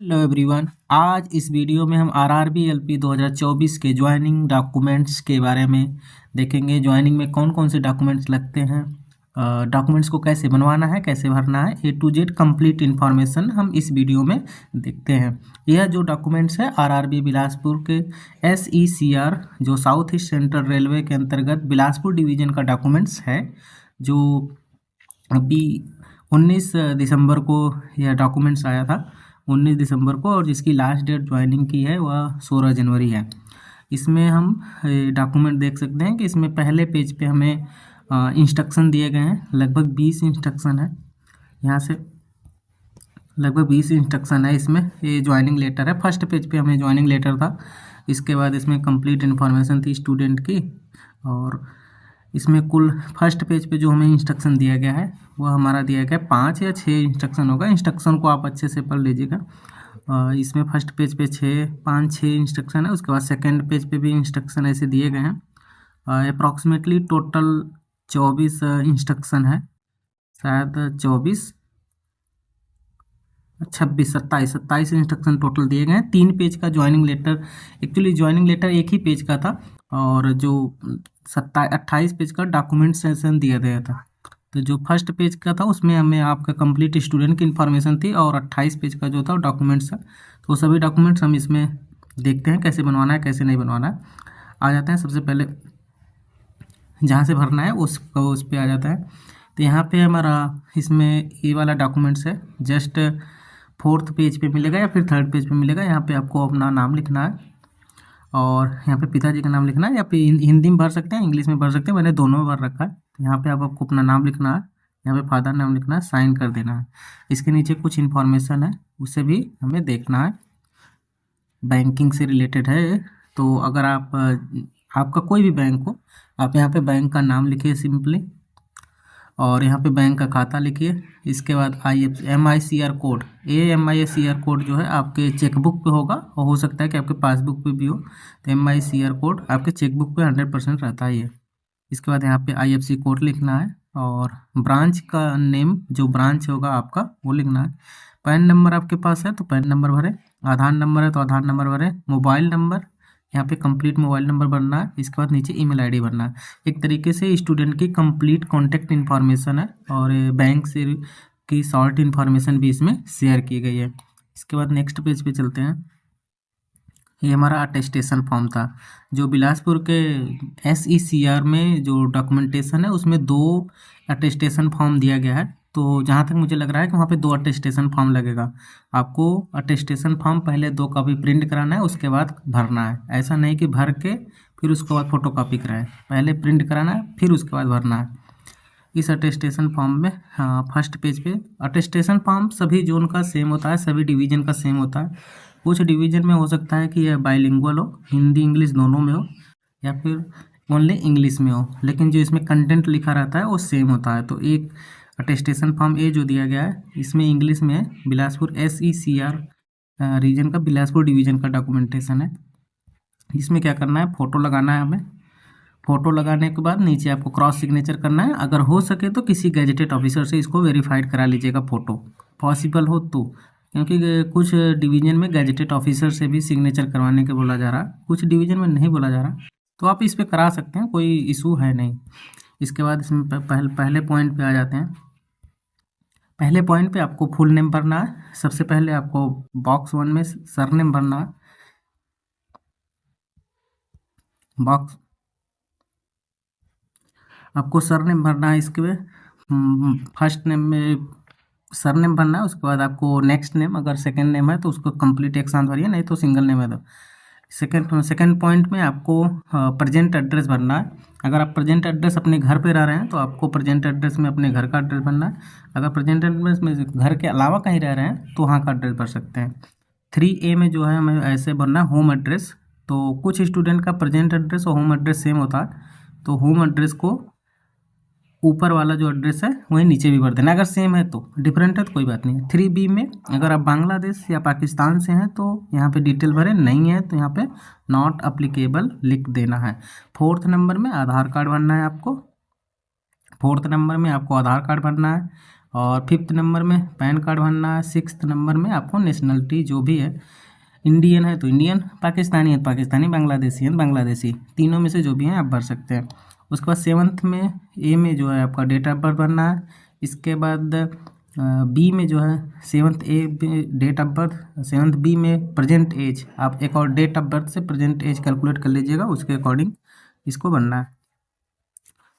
Hello everyone. आज इस video में हम आरआरबी एलपी 2024 के ज्वाइनिंग डॉक्यूमेंट्स के बारे में देखेंगे। ज्वाइनिंग में कौन कौन से डॉक्यूमेंट्स लगते हैं, डॉक्यूमेंट्स को कैसे बनवाना है, कैसे भरना है, ए टू जेड कंप्लीट इन्फॉर्मेशन हम इस वीडियो में देखते हैं। यह जो डॉक्यूमेंट्स है आरआरबी बिलासपुर के एसईसीआर जो साउथ ईस्ट सेंट्रल रेलवे के अंतर्गत बिलासपुर डिवीज़न का डॉक्यूमेंट्स है, जो अभी 19 दिसंबर को यह डॉक्यूमेंट्स आया था, 19 दिसंबर को, और जिसकी लास्ट डेट ज्वाइनिंग की है वह 16 जनवरी है। इसमें हम डॉक्यूमेंट देख सकते हैं कि इसमें पहले पेज पे हमें इंस्ट्रक्शन दिए गए हैं। लगभग 20 इंस्ट्रक्शन है, यहाँ से लगभग 20 इंस्ट्रक्शन है। इसमें ये ज्वाइनिंग लेटर है। फर्स्ट पेज पे हमें ज्वाइनिंग लेटर था, इसके बाद इसमें कंप्लीट इन्फॉर्मेशन थी स्टूडेंट की, और इसमें कुल फर्स्ट पेज पे जो हमें इंस्ट्रक्शन दिया गया है वह हमारा दिया गया है 5 या 6 इंस्ट्रक्शन होगा। इंस्ट्रक्शन को आप अच्छे से पढ़ लीजिएगा। इसमें फर्स्ट पेज पे 5-6 इंस्ट्रक्शन है। उसके बाद सेकंड पेज पे भी इंस्ट्रक्शन ऐसे दिए गए हैं। अप्रॉक्सीमेटली टोटल 24 इंस्ट्रक्शन है, शायद 24, 26, 27 इंस्ट्रक्शन टोटल दिए गए हैं। 3 पेज का joining letter, actually joining letter एक ही पेज का था, और जो 28 पेज का डॉक्यूमेंट सेशन दिया गया था। तो जो फर्स्ट पेज का था उसमें हमें आपका कंप्लीट स्टूडेंट की इन्फॉर्मेशन थी, और 28 पेज का जो था डॉक्यूमेंट्स था। तो वो सभी डॉक्यूमेंट्स हम इसमें देखते हैं कैसे बनवाना है, कैसे नहीं बनवाना है। आ जाते हैं सबसे पहले जहाँ से भरना है उस पर आ जाता है। तो यहाँ पे हमारा इसमें ये वाला डॉक्यूमेंट्स है, जस्ट 4th पेज पे मिलेगा या फिर 3rd पेज पे मिलेगा। यहाँ पे आपको अपना नाम लिखना है, और यहाँ पे पिताजी का नाम लिखना है, या फिर हिंदी में भर सकते हैं, इंग्लिश में भर सकते हैं, मैंने दोनों में भर रखा है। यहाँ पे आपको अपना नाम लिखना है, यहाँ पे फादर नाम लिखना है, साइन कर देना है। इसके नीचे कुछ इन्फॉर्मेशन है, उसे भी हमें देखना है, बैंकिंग से रिलेटेड है। तो अगर आपका कोई भी बैंक हो, आप यहाँ पे बैंक का नाम लिखिए सिंपली, और यहाँ पे बैंक का खाता लिखिए। इसके बाद MICR कोड, MICR कोड जो है आपके चेकबुक पे होगा, और हो सकता है कि आपके पासबुक पे भी हो। तो MICR कोड आपके चेकबुक पे 100% रहता ही है। इसके बाद यहाँ पे IFSC कोड लिखना है, और ब्रांच का नेम, जो ब्रांच होगा आपका वो लिखना है। पैन नंबर आपके पास है तो पैन नंबर भरें, आधार नंबर है तो आधार नंबर भरें, मोबाइल नंबर, यहाँ पे कंप्लीट मोबाइल नंबर भरना है। इसके बाद नीचे ईमेल आईडी भरना है। एक तरीके से स्टूडेंट की कंप्लीट कॉन्टैक्ट इन्फॉर्मेशन है, और बैंक से की शॉर्ट इन्फॉर्मेशन भी इसमें शेयर की गई है। इसके बाद नेक्स्ट पेज पे चलते हैं। ये हमारा अटेस्टेशन फॉर्म था, जो बिलासपुर के SECR में जो डॉक्यूमेंटेशन है उसमें 2 अटेस्टेशन फॉर्म दिया गया है। तो जहाँ तक मुझे लग रहा है कि वहाँ पे 2 अटेस्टेशन फॉर्म लगेगा। आपको अटेस्टेशन फॉर्म पहले 2 कॉपी प्रिंट कराना है, उसके बाद भरना है। ऐसा नहीं कि भर के फिर उसके बाद फ़ोटो कॉपी कराएं, पहले प्रिंट कराना है फिर उसके बाद भरना है। इस अटेस्टेशन फॉर्म में फर्स्ट पेज पे अटेस्टेशन फॉर्म सभी जोन का सेम होता है, सभी डिवीज़न का सेम होता है। कुछ डिवीज़न में हो सकता है कि यह बाइलिंगुअल हो, हिंदी इंग्लिश दोनों में हो, या फिर ओनली इंग्लिश में हो, लेकिन जो इसमें कंटेंट लिखा रहता है वो सेम होता है। तो एक अटेस्टेशन फॉर्म जो दिया गया है इसमें इंग्लिश में है, बिलासपुर SECR रीजन का, बिलासपुर डिवीज़न का डॉक्यूमेंटेशन है। इसमें क्या करना है, फ़ोटो लगाना है हमें। फ़ोटो लगाने के बाद नीचे आपको क्रॉस सिग्नेचर करना है। अगर हो सके तो किसी गैजेटेड ऑफिसर से इसको वेरीफाइड करा लीजिएगा, फ़ोटो पॉसिबल हो तो, क्योंकि कुछ डिवीज़न में गैजेटेड ऑफिसर से भी सिग्नेचर करवाने के बोला जा रहा है, कुछ डिवीज़न में नहीं बोला जा रहा। तो आप इस पर करा सकते हैं, कोई इशू है नहीं। इसके बाद इसमें पहले पॉइंट पे आ जाते हैं। पहले पॉइंट पे आपको फुल नेम भरना है। सबसे पहले आपको बॉक्स 1 में सरनेम भरना है। बॉक्स आपको सरनेम भरना है। इसके फर्स्ट नेम में सरनेम भरना है, उसके बाद आपको नेक्स्ट नेम, अगर सेकंड नेम है तो उसको कंप्लीट एक साथ भरिए, नहीं तो सिंगल नेम है तो। सेकंड पॉइंट में आपको प्रेजेंट एड्रेस भरना है। अगर आप प्रेजेंट एड्रेस अपने घर पे रह रहे हैं तो आपको प्रेजेंट एड्रेस में अपने घर का एड्रेस भरना है। अगर प्रेजेंट एड्रेस में घर के अलावा कहीं रह रहे हैं तो वहाँ का एड्रेस भर सकते हैं। 3A में जो है हमें ऐसे भरना है होम एड्रेस। तो कुछ स्टूडेंट का प्रेजेंट एड्रेस और होम एड्रेस सेम होता है, तो होम एड्रेस को ऊपर वाला जो एड्रेस है वहीं नीचे भी भर देना। अगर सेम है तो, डिफरेंट है तो कोई बात नहीं। 3B में अगर आप बांग्लादेश या पाकिस्तान से हैं तो यहाँ पे डिटेल भरें, नहीं है तो यहाँ पे नॉट अप्लीकेबल लिख देना है। 4th नंबर में आधार कार्ड भरना है आपको। 4th नंबर में आपको आधार कार्ड भरना है, और 5th नंबर में पैन कार्ड भरना है। 6th नंबर में आपको नेशनलिटी जो भी है, इंडियन है तो इंडियन, पाकिस्तानी है तो पाकिस्तानी, बांग्लादेशी है तो बांग्लादेशी, तीनों में से जो भी हैं आप भर सकते हैं। उसके बाद 7th में ए में जो है आपका डेट ऑफ बर्थ भरना है। इसके बाद बी में जो है 7th A date of birth, 7th B में प्रेजेंट एज, आप एक और डेट ऑफ बर्थ से प्रेजेंट एज कैलकुलेट कर लीजिएगा, उसके अकॉर्डिंग इसको भरना है।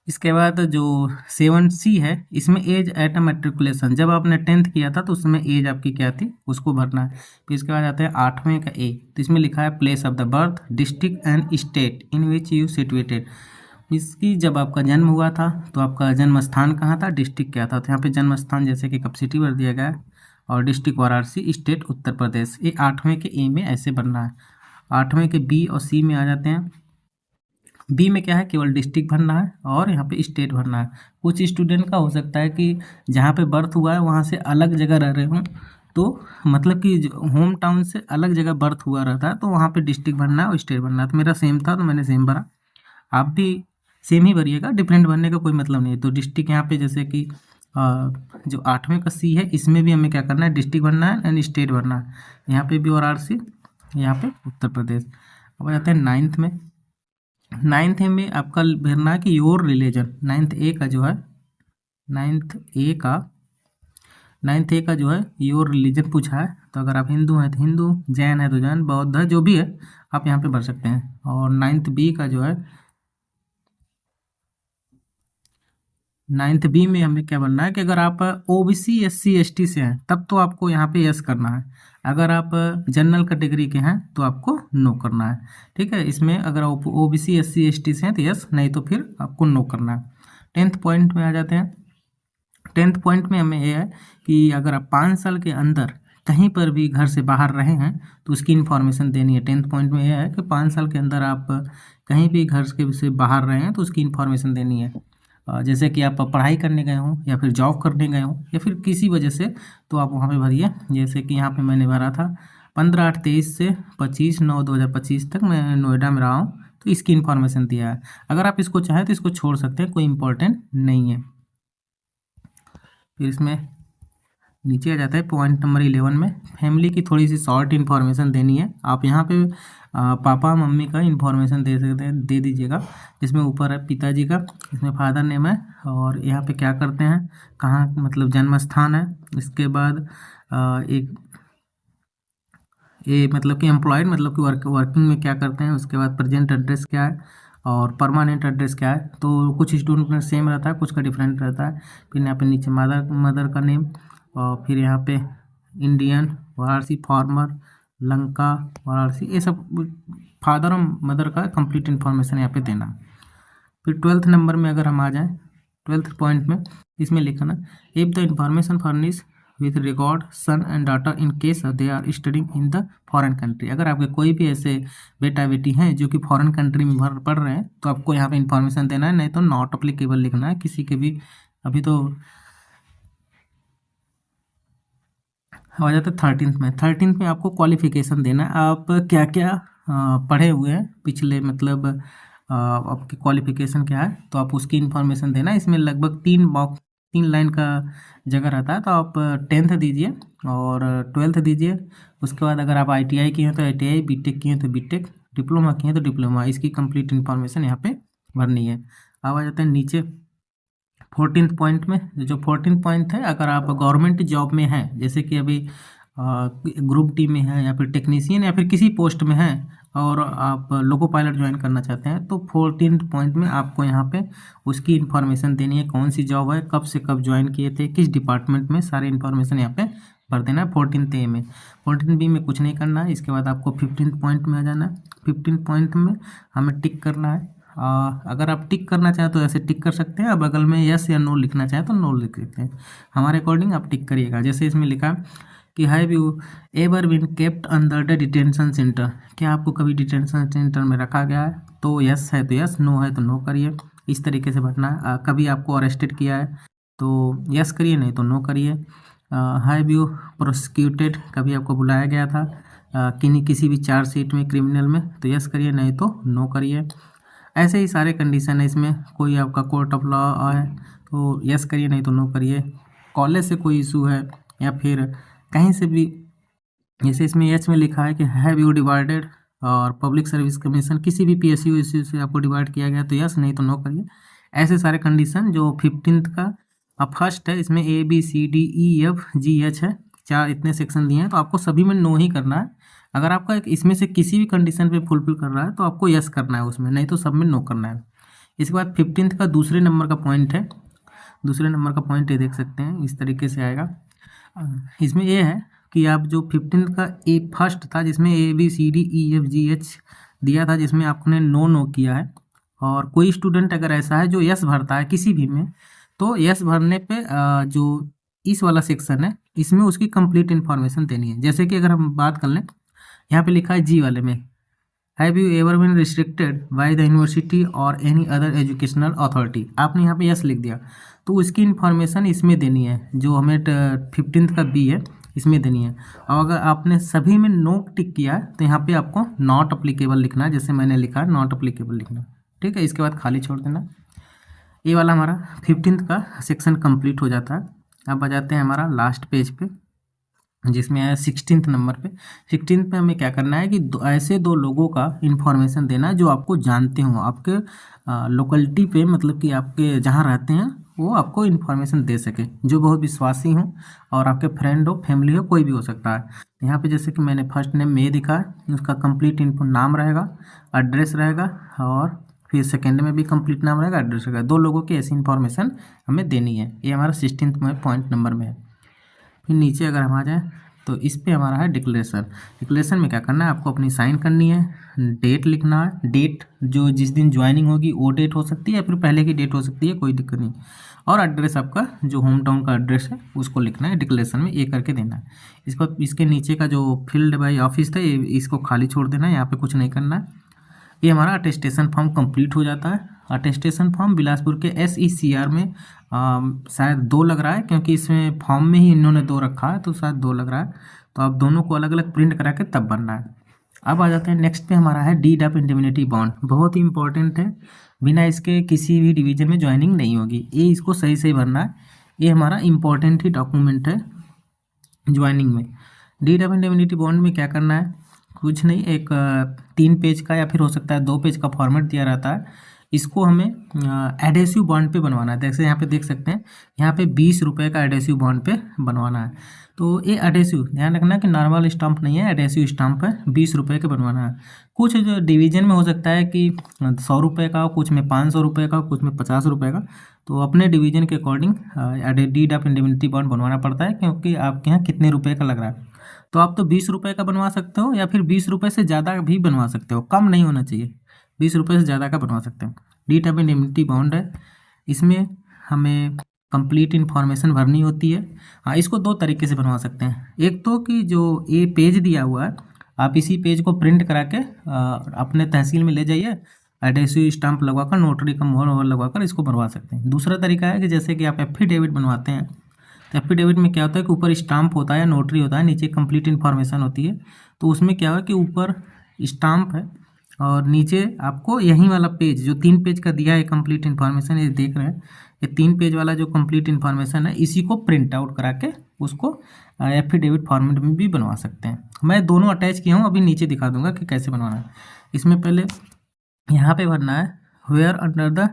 इसके बाद जो 7C है, इसमें एज एट मैट्रिकुलेशन, जब आपने 10th किया था तो उसमें एज आपकी क्या थी उसको भरना है। फिर इसके बाद आते हैं 8वें का ए, तो इसमें लिखा है place of the birth, district and state in which you situated. इसकी जब आपका जन्म हुआ था तो आपका जन्म स्थान कहाँ था, डिस्ट्रिक्ट क्या था, तो यहाँ पे जन्म स्थान जैसे कि कप सिटी भर दिया गया है, और डिस्ट्रिक्ट वाराणसी, स्टेट उत्तर प्रदेश। ये 8वें के ए में ऐसे भरना है। 8वें के बी और सी में आ जाते हैं। बी में क्या है, केवल डिस्ट्रिक्ट भरना है और यहाँ पे स्टेट भरना है। कुछ स्टूडेंट का हो सकता है कि जहाँ पे बर्थ हुआ है वहाँ से अलग जगह रह रहे हों, तो मतलब कि होम टाउन से अलग जगह बर्थ हुआ रहता है तो वहाँ पे डिस्ट्रिक्ट भरना है और स्टेट भरना है। तो मेरा सेम था तो मैंने सेम भरा, आप भी सेम ही भरिएगा, डिफरेंट भरने का कोई मतलब नहीं है। तो डिस्ट्रिक्ट यहाँ पे जैसे कि जो 8वें का सी है, इसमें भी हमें क्या करना है, डिस्ट्रिक्ट भरना है एंड स्टेट भरना है। यहाँ पे भी वाराणसी, यहाँ पे उत्तर प्रदेश। अब आ जाते हैं 9th में। 9th में आपका भरना है कि योर रिलीजन, 9th ए का जो है, 9th ए का जो है योर रिलीजन पूछा है, तो अगर आप हिंदू हैं तो हिंदू, जैन है तो जैन, बौद्ध है, जो भी है आप यहाँ पे भर सकते हैं। और 9th बी का जो है, 9th बी में हमें क्या बनना है कि अगर आप OBC SC ST से हैं तब तो आपको यहाँ पे यस करना है, अगर आप जनरल कैटेगरी के हैं तो आपको नो करना है। ठीक है, इसमें अगर आप OBC SC ST से हैं तो यस, नहीं तो फिर आपको नो करना है। 10th पॉइंट में आ जाते हैं। 10th पॉइंट में हमें यह है कि अगर आप 5 साल के अंदर कहीं पर भी घर से बाहर रहे हैं तो उसकी इन्फॉर्मेशन देनी है। 10th पॉइंट में यह है कि 5 साल के अंदर आप कहीं भी घर के से बाहर रहे हैं तो उसकी इन्फॉर्मेशन देनी है। जैसे कि आप पढ़ाई करने गए हों या फिर जॉब करने गए हों या फिर किसी वजह से, तो आप वहाँ पे भरिए। जैसे कि यहाँ पे मैंने भरा था 15/8/23 से 25/9/2025 तक मैं नोएडा में रहा हूँ, तो इसकी इन्फॉर्मेशन दिया है। अगर आप इसको चाहें तो इसको छोड़ सकते हैं, कोई इम्पोर्टेंट नहीं है। फिर इसमें नीचे आ जाता है पॉइंट नंबर 11 में, फैमिली की थोड़ी सी शॉर्ट इन्फॉर्मेशन देनी है। आप यहाँ पे पापा मम्मी का इन्फॉर्मेशन दे सकते हैं, दे दीजिएगा। इसमें ऊपर है पिताजी का, इसमें फादर नेम है, और यहाँ पे क्या करते हैं, कहाँ मतलब जन्म स्थान है। इसके बाद एक ये मतलब कि एम्प्लॉयड मतलब कि वर्किंग में क्या करते हैं। उसके बाद प्रेजेंट एड्रेस क्या है और परमानेंट एड्रेस क्या है। तो कुछ स्टूडेंट में सेम रहता है, कुछ का डिफरेंट रहता है। फिर यहाँ पे नीचे मदर का नेम, और फिर यहाँ पे इंडियन, वाराणसी, फॉर्मर, लंका, वाराणसी, ये सब फादर और मदर का कंप्लीट इन्फॉर्मेशन यहाँ पे देना। फिर 12th नंबर में अगर हम आ जाएँ, 12th पॉइंट में इसमें लिखना, if the information furnish with record son and daughter in case they are studying in the foreign country. अगर आपके कोई भी ऐसे बेटा बेटी हैं जो कि फॉरेन कंट्री में पढ़ रहे हैं तो आपको यहाँ पे इन्फॉर्मेशन देना है, नहीं तो नॉट अप्लीकेबल लिखना है किसी के भी। अभी तो आ जाता है 13th में। 13th में आपको क्वालिफिकेशन देना है, आप क्या क्या पढ़े हुए हैं पिछले, मतलब आपकी क्वालिफिकेशन क्या है, तो आप उसकी इन्फॉर्मेशन देना। इसमें लगभग 3 लाइन का जगह रहता है, तो आप 10th दीजिए और 12th दीजिए। उसके बाद अगर आप ITI किए हैं तो ITI, BTech किए हैं तो BTech, डिप्लोमा किए हैं तो डिप्लोमा, इसकी कंप्लीट इन्फॉर्मेशन यहाँ पे भरनी है। अब आ जाते हैं नीचे 14th पॉइंट में। जो 14th पॉइंट है, अगर आप गवर्नमेंट जॉब में हैं, जैसे कि अभी ग्रुप डी में है या फिर टेक्नीशियन या फिर किसी पोस्ट में हैं और आप लोको पायलट ज्वाइन करना चाहते हैं, तो 14th पॉइंट में आपको यहाँ पे उसकी इन्फॉर्मेशन देनी है, कौन सी जॉब है, कब से कब ज्वाइन किए थे, किस डिपार्टमेंट में, सारी इन्फॉर्मेशन यहाँ पे भर देना है 14th ए में। 14th बी में कुछ नहीं करना है। इसके बाद आपको 15th पॉइंट में आ जाना है। 15th पॉइंट में हमें टिक करना है। अगर आप टिक करना चाहें तो ऐसे टिक कर सकते हैं, अब बगल में यस या नो लिखना चाहें तो नो लिख सकते हैं, हमारे अकॉर्डिंग आप टिक करिएगा। जैसे इसमें लिखा कि have you ever been kept under the detention centre, क्या आपको कभी डिटेंशन सेंटर में रखा गया है, तो यस है तो यस, नो है तो नो करिए। इस तरीके से भरना है। कभी आपको अरेस्टेड किया है तो यस करिए, नहीं तो नो करिए। हैव यू प्रोसिक्यूटेड, कभी आपको बुलाया गया था किसी भी चार्जशीट में, क्रिमिनल में, तो यस करिए, नहीं तो नो करिए। ऐसे ही सारे कंडीशन है इसमें। कोई आपका कोर्ट ऑफ लॉ है तो यस करिए, नहीं तो नो करिए। कॉलेज से कोई इशू है या फिर कहीं से भी, जैसे इसमें एच में लिखा है कि हैव यू डिवाइडेड और पब्लिक सर्विस कमीशन किसी भी पीएसयू इश्यू से आपको डिवाइड किया गया तो यस, नहीं तो नो करिए। ऐसे सारे कंडीशन जो 15th का अब फर्स्ट है, इसमें A B C D E F G H है, 4 इतने सेक्शन दिए हैं, तो आपको सभी में नो ही करना है। अगर आपका इसमें से किसी भी कंडीशन पे फुलफिल कर रहा है तो आपको यस करना है उसमें, नहीं तो सब में नो करना है। इसके बाद 15th का दूसरे नंबर का पॉइंट है, दूसरे नंबर का पॉइंट ये देख सकते हैं, इस तरीके से आएगा। इसमें ये है कि आप जो 15th का ए फर्स्ट था जिसमें A B C D E F G H दिया था, जिसमें आपने नो किया है, और कोई स्टूडेंट अगर ऐसा है जो यस भरता है किसी भी में, तो यस भरने पे जो इस वाला सेक्शन है इसमें उसकी कंप्लीट इन्फॉर्मेशन देनी है। जैसे कि अगर हम बात कर लें, यहाँ पे लिखा है जी वाले में, have you ever been restricted by the university और एनी अदर एजुकेशनल अथॉरिटी, आपने यहाँ पे यस लिख दिया तो उसकी इन्फॉर्मेशन इसमें देनी है, जो हमें 15th का बी है इसमें देनी है। और अगर आपने सभी में नो टिक किया है तो यहाँ पे आपको नॉट अप्लीकेबल लिखना है, जैसे मैंने लिखा है नॉट अप्लीकेबल लिखना, ठीक है। इसके बाद खाली छोड़ देना। ये वाला हमारा 15th का सेक्शन कंप्लीट हो जाता है। अब आ जाते हैं हमारा लास्ट पेज पे, जिसमें है 16th नंबर पे। 16th पे हमें क्या करना है कि ऐसे दो लोगों का इन्फॉर्मेशन देना है जो आपको जानते हो, आपके लोकेलिटी पे, मतलब कि आपके जहाँ रहते हैं वो आपको इन्फॉर्मेशन दे सके, जो बहुत विश्वासी हो और आपके फ्रेंड हो, फैमिली हो, कोई भी हो सकता है। यहाँ पे जैसे कि मैंने फर्स्ट नेम में दिखा है, उसका कंप्लीट इन्फो नाम रहेगा, एड्रेस रहेगा, और फिर सेकेंड में भी कंप्लीट नाम रहेगा, एड्रेस रहेगा। दो लोगों की ऐसी इन्फॉर्मेशन हमें देनी है। ये हमारा 16th में पॉइंट नंबर में है। फिर नीचे अगर हम आ जाएँ तो इस पे हमारा है डिक्लेरेशन। डिक्लेरेशन में क्या करना है, आपको अपनी साइन करनी है, डेट लिखना है, डेट जो जिस दिन ज्वाइनिंग होगी वो डेट हो सकती है या फिर पहले की डेट हो सकती है, कोई दिक्कत नहीं, और एड्रेस आपका जो होम टाउन का एड्रेस है उसको लिखना है डिक्लेरेशन में, ये करके देना है। इसको इसके नीचे का जो फील्ड बाई ऑफिस था इसको खाली छोड़ देना है, यहाँ पर कुछ नहीं करना है। ये हमारा अटेस्टेशन फॉर्म कंप्लीट हो जाता है। अटेस्टेशन फॉर्म बिलासपुर के SECR में शायद 2 लग रहा है, क्योंकि इसमें फॉर्म में ही इन्होंने 2 रखा है, तो शायद 2 लग रहा है। तो आप दोनों को अलग अलग प्रिंट करा के तब भरना है। अब आ जाते हैं नेक्स्ट पे, हमारा है डीड ऑफ इंडेमनिटी बॉन्ड। बहुत ही इंपॉर्टेंट है, बिना इसके किसी भी डिवीजन में ज्वाइनिंग नहीं होगी। ये इसको सही सही भरना है, ये हमारा इंपॉर्टेंट ही डॉक्यूमेंट है ज्वाइनिंग में। डीड ऑफ इंडेमनिटी बॉन्ड में क्या करना है, कुछ नहीं, एक 3 पेज का या फिर हो सकता है 2 पेज का फॉर्मेट दिया रहता है। इसको हमें एडेसिव बॉन्ड पे बनवाना है। जैसे यहाँ पे देख सकते हैं, यहाँ पे 20 रुपये का एडेसिव बॉन्ड पे बनवाना है। तो ये एडेसिव ध्यान रखना कि नॉर्मल स्टाम्प नहीं है, एडेसिव स्टाम्प है, 20 रुपये का बनवाना है। कुछ जो डिवीजन में हो सकता है कि 100 रुपये का हो, कुछ में 500 रुपये का हो, कुछ में 50 रुपये का। तो अपने डिवीजन के according deed of indemnity bond बनवाना पड़ता है, क्योंकि आपके यहाँ कितने रुपये का लग रहा है। तो आप तो 20 रुपये का बनवा सकते हो या फिर 20 रुपये से ज़्यादा भी बनवा सकते हो, कम नहीं होना चाहिए, 20 रुपये से ज़्यादा का बनवा सकते हो। डीड ऑफ इंडेमनिटी बॉन्ड है, इसमें हमें कंप्लीट इन्फॉर्मेशन भरनी होती है। हाँ, इसको 2 तरीके से बनवा सकते हैं। एक तो कि जो ये पेज दिया हुआ है, आप इसी पेज को प्रिंट करा के अपने तहसील में ले जाइए, एडेसिव स्टाम्प लगवाकर, नोटरी का मोहर वोहर लगवाकर इसको बनवा सकते हैं। दूसरा तरीका है कि जैसे कि आप एफिडेविट बनवाते हैं, तो एफिडेविट में क्या होता है कि ऊपर स्टाम्प होता है, नोटरी होता है, नीचे कंप्लीट इन्फॉर्मेशन होती है। तो उसमें क्या है कि ऊपर स्टाम्प है और नीचे आपको यही वाला पेज जो 3 पेज का दिया है कंप्लीट इन्फॉर्मेशन, ये देख रहे हैं, ये 3 पेज वाला जो कंप्लीट इन्फॉर्मेशन है, इसी को प्रिंट आउट करा के उसको एफिडेविट फॉर्मेट में भी बनवा सकते हैं। मैं दोनों अटैच किया हूँ, अभी नीचे दिखा दूंगा कि कैसे बनवाना है। इसमें पहले यहाँ पे भरना है where under the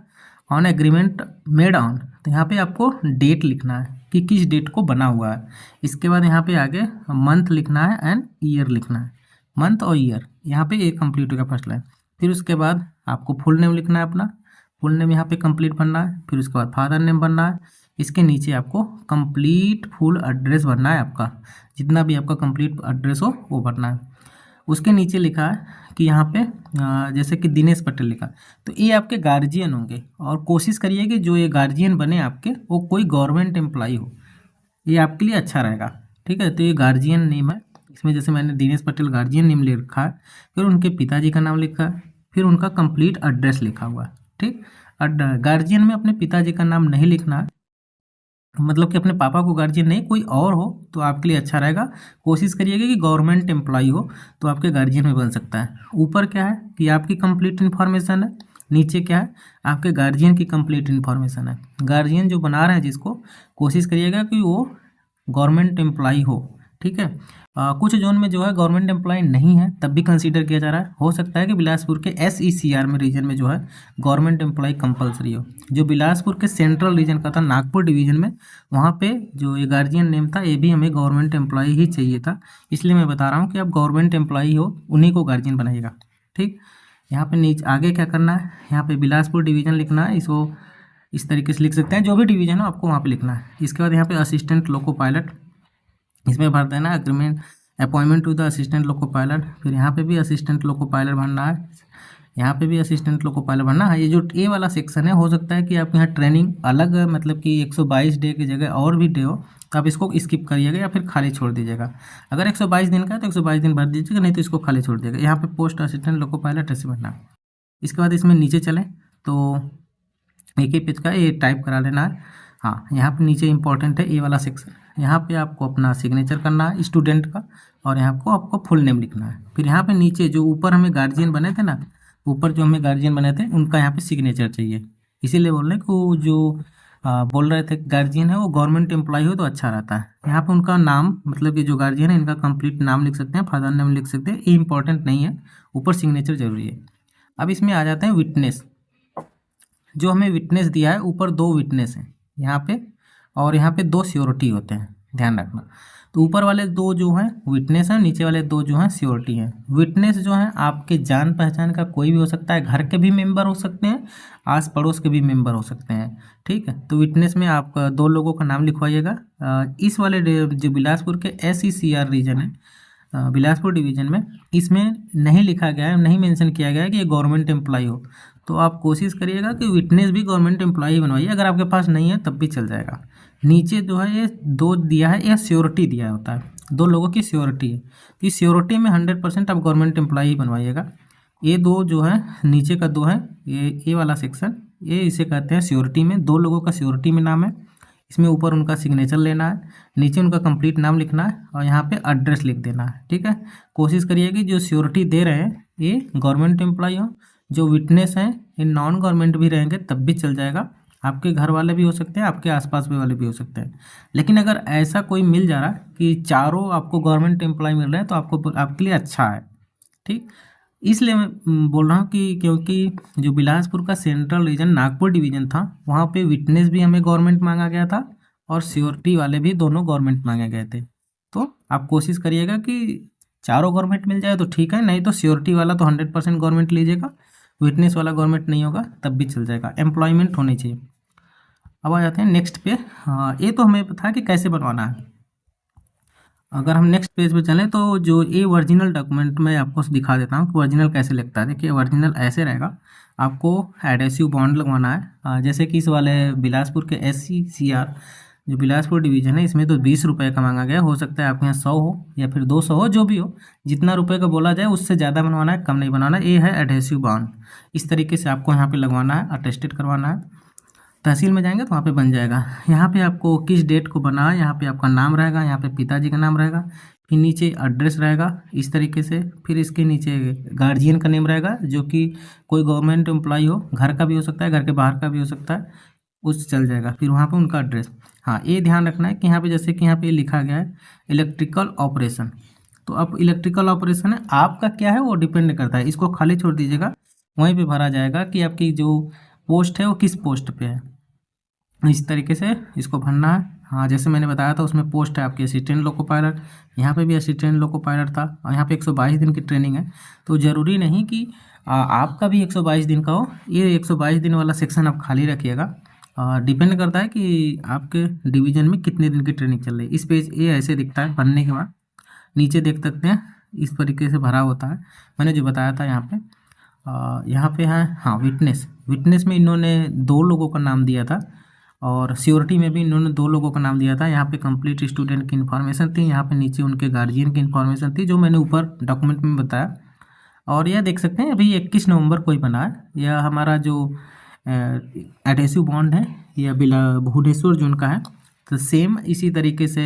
on agreement made on, तो यहाँ पे आपको डेट लिखना है कि किस डेट को बना हुआ है। इसके बाद यहाँ पे आगे मंथ लिखना है एंड ईयर लिखना है, मंथ और ईयर, यहाँ पे एक कंप्लीट होगा फर्स्ट लाइन। फिर उसके बाद आपको फुल नेम लिखना है, अपना फुल नेम यहाँ पे कंप्लीट भरना है। फिर उसके बाद फादर नेम भरना है। इसके नीचे आपको कंप्लीट फुल एड्रेस भरना है, आपका जितना भी आपका कंप्लीट एड्रेस हो वो भरना है। उसके नीचे लिखा है कि यहाँ पे जैसे कि दिनेश पटेल लिखा, तो ये आपके गार्जियन होंगे, और कोशिश करिए कि जो ये गार्जियन बने आपके वो कोई गवर्नमेंट एम्प्लॉई हो, ये आपके लिए अच्छा रहेगा, ठीक है। तो ये गार्जियन नेम है, इसमें जैसे मैंने दिनेश पटेल गार्जियन नेम ले रखा है, फिर उनके पिताजी का नाम लिखा है, फिर उनका कंप्लीट एड्रेस लिखा हुआ है, ठीक। गार्जियन में अपने पिताजी का नाम नहीं लिखना है, मतलब कि अपने पापा को गार्जियन नहीं, कोई और हो तो आपके लिए अच्छा रहेगा। कोशिश करिएगा कि गवर्नमेंट एम्प्लॉई हो तो आपके गार्जियन में बन सकता है। ऊपर क्या है कि आपकी कंप्लीट इन्फॉर्मेशन है, नीचे क्या है, आपके गार्जियन की कंप्लीट इन्फॉर्मेशन है। गार्जियन जो बना रहे हैं जिसको, कोशिश करिएगा कि वो गवर्नमेंट एम्प्लॉई हो, ठीक है। कुछ जोन में जो है गवर्नमेंट एम्प्लॉय नहीं है, तब भी कंसीडर किया जा रहा है। हो सकता है कि बिलासपुर के SECR में रीजन में जो है गवर्नमेंट एम्प्लॉय कंपलसरी हो। जो बिलासपुर के सेंट्रल रीजन का था, नागपुर डिवीजन में, वहाँ पे जो ये गार्जियन नेम था, ये भी हमें गवर्नमेंट एम्प्लॉय ही चाहिए था। इसलिए मैं बता रहा हूँ कि आप गवर्नमेंट एम्प्लॉय हो, उन्हीं को गार्जियन बनाइएगा, ठीक। यहाँ पे नीचे आगे क्या करना है, यहाँ पे बिलासपुर डिवीजन लिखना है, इसको इस तरीके से लिख सकते हैं, जो भी डिवीजन हो आपको वहाँ पे लिखना है। इसके बाद यहाँ पे असिस्टेंट लोको पायलट, इसमें भर देना agreement appointment to the assistant loco pilot. फिर यहाँ पे भी असिस्टेंट लोको पायलट भरना है, यहाँ पे भी असिस्टेंट लोको पायलट भरना है। ये जो ए वाला सेक्शन है, हो सकता है कि आपके यहाँ ट्रेनिंग अलग, मतलब कि 122 डे की जगह और भी डे हो, तो आप इसको स्किप करिएगा या फिर खाली छोड़ दीजिएगा। अगर 122 दिन का है तो 122 दिन भर दीजिएगा, नहीं तो इसको खाली छोड़ दीजिएगा। यहाँ पे पोस्ट असिस्टेंट लोको पायलट ऐसे भरना है। इसके बाद इसमें नीचे चलें तो एक ही पेज का ये टाइप करा लेना है। हाँ, यहाँ पे नीचे इंपॉर्टेंट है ये वाला सेक्शन, यहाँ पे आपको अपना सिग्नेचर करना है स्टूडेंट का, और यहाँ को आपको फुल नेम लिखना है। फिर यहाँ पे नीचे जो ऊपर हमें गार्जियन बने थे ना, ऊपर जो हमें गार्जियन बने थे, उनका यहाँ पे सिग्नेचर चाहिए। इसीलिए बोल रहे हैं कि वो जो बोल रहे थे गार्जियन है वो गवर्नमेंट एम्प्लॉय हो तो अच्छा रहता है। यहाँ पे उनका नाम, मतलब कि जो गार्जियन है इनका कंप्लीट नाम लिख सकते हैं, फादर नेम लिख सकते हैं, ये इंपॉर्टेंट नहीं है, ऊपर सिग्नेचर जरूरी है। अब इसमें आ जाते हैं विटनेस। जो हमें विटनेस दिया है, ऊपर 2 विटनेस हैं यहाँ पे, और यहाँ पे 2 श्योरिटी होते हैं, ध्यान रखना। तो ऊपर वाले 2 जो हैं विटनेस हैं, नीचे वाले 2 जो हैं श्योरिटी हैं। विटनेस जो हैं आपके जान पहचान का कोई भी हो सकता है, घर के भी मेंबर हो सकते हैं, आस पड़ोस के भी मेंबर हो सकते हैं, ठीक है। तो विटनेस में आप 2 लोगों का नाम लिखवाइएगा। इस वाले जो बिलासपुर के SECR रीजन है, बिलासपुर डिवीजन में, इसमें नहीं लिखा गया है, नहीं मेंशन किया गया है कि ये गवर्नमेंट एम्प्लॉय हो। तो आप कोशिश करिएगा कि विटनेस भी गवर्नमेंट एम्प्लॉय ही बनवाइए। अगर आपके पास नहीं है तब भी चल जाएगा। नीचे जो है ये 2 दिया है, यह श्योरिटी दिया होता है, 2 लोगों की श्योरिटी है। तो इस श्योरिटी में 100% आप गवर्नमेंट एम्प्लॉय ही बनवाइएगा। ये 2 जो है नीचे का 2 है, ये वाला सेक्शन, ये इसे कहते हैं श्योरिटी में, 2 लोगों का श्योरिटी में नाम है। इसमें ऊपर उनका सिग्नेचर लेना है, नीचे उनका कंप्लीट नाम लिखना है, और यहाँ पे एड्रेस लिख देना है, ठीक है। कोशिश करिए कि जो श्योरिटी दे रहे हैं ये गवर्नमेंट एम्प्लॉय हो। जो विटनेस हैं ये नॉन गवर्नमेंट भी रहेंगे तब भी चल जाएगा, आपके घर वाले भी हो सकते हैं, आपके आसपास भी वाले भी हो सकते हैं। लेकिन अगर ऐसा कोई मिल जा रहा है कि चारों आपको गवर्नमेंट एम्प्लॉय मिल रहे हैं, तो आपके लिए अच्छा है, ठीक। इसलिए मैं बोल रहा हूँ कि क्योंकि जो बिलासपुर का सेंट्रल रीजन नागपुर डिवीजन था, वहाँ पे विटनेस भी हमें गवर्नमेंट मांगा गया था, और श्योरिटी वाले भी दोनों गवर्नमेंट मांगे गए थे। तो आप कोशिश करिएगा कि चारों गवर्नमेंट मिल जाए तो ठीक है, नहीं तो श्योरिटी वाला तो 100% गवर्नमेंट लीजिएगा, विटनेस वाला गवर्नमेंट नहीं होगा तब भी चल जाएगा, एम्प्लॉयमेंट होनी चाहिए। अब आ जाते हैं नेक्स्ट पे। हाँ, ये तो हमें पता है कि कैसे बनवाना है। अगर हम नेक्स्ट पेज पे चलें तो जो ये ओरिजिनल डॉक्यूमेंट मैं आपको दिखा देता हूँ कि ओरिजिनल कैसे लगता है। देखिए ओरिजिनल ऐसे रहेगा, आपको एडहेसिव बॉन्ड लगवाना है। जैसे कि इस वाले बिलासपुर के SECR जो बिलासपुर डिवीजन है, इसमें तो 20 रुपये का मांगा गया। हो सकता है आपके यहाँ 100 हो या फिर 200 हो, जो भी हो, जितना रुपये का बोला जाए उससे ज़्यादा बनवाना है, कम नहीं बनाना है। ये है एडहेसिव बॉन्ड, इस तरीके से आपको यहाँ पे लगवाना है, अटेस्टेड करवाना है। तहसील में जाएंगे तो वहाँ पे बन जाएगा। यहाँ पे आपको किस डेट को बना है, यहाँ पे आपका नाम रहेगा, यहाँ पे पिताजी का नाम रहेगा, फिर नीचे एड्रेस रहेगा इस तरीके से, फिर इसके नीचे गार्जियन का नेम रहेगा, जो कि कोई गवर्नमेंट एम्प्लॉय हो, घर का भी हो सकता है, घर के बाहर का भी हो सकता है, उस चल जाएगा। फिर वहाँ पे उनका एड्रेस। हाँ, ये ध्यान रखना है कि यहाँ पे जैसे कि यहाँ पे लिखा गया है इलेक्ट्रिकल ऑपरेशन, तो अब इलेक्ट्रिकल ऑपरेशन है, आपका क्या है वो डिपेंड करता है, इसको खाली छोड़ दीजिएगा, वहीं पे भरा जाएगा कि आपकी जो पोस्ट है वो किस पोस्ट पे है, इस तरीके से इसको भरना है। हाँ, जैसे मैंने बताया था उसमें पोस्ट है आपकी असिस्टेंट लोको पायलट, यहाँ पे भी असिस्टेंट लोको पायलट था, और यहाँ पे 122 दिन की ट्रेनिंग है। तो ज़रूरी नहीं कि आपका भी 122 दिन का हो, ये 122 दिन वाला सेक्शन आप खाली रखिएगा। डिपेंड करता है कि आपके डिवीज़न में कितने दिन की ट्रेनिंग चल रही है। इस पेज ये ऐसे दिखता है भरने के बाद, नीचे देख सकते हैं इस तरीके से भरा होता है, मैंने जो बताया था यहाँ पे। यहाँ पे है हाँ विटनेस में इन्होंने 2 लोगों का नाम दिया था, और श्योरिटी में भी इन्होंने 2 लोगों का नाम दिया था। यहाँ पे कंप्लीट स्टूडेंट की इन्फॉर्मेशन थी, यहाँ पे नीचे उनके गार्जियन की इन्फॉर्मेशन थी, जो मैंने ऊपर डॉक्यूमेंट में बताया। और यह देख सकते हैं अभी 21 नवंबर को ही बना है। यह हमारा जो एडहेसिव बॉन्ड है यह भुवनेश्वर जोन का है, तो सेम इसी तरीके से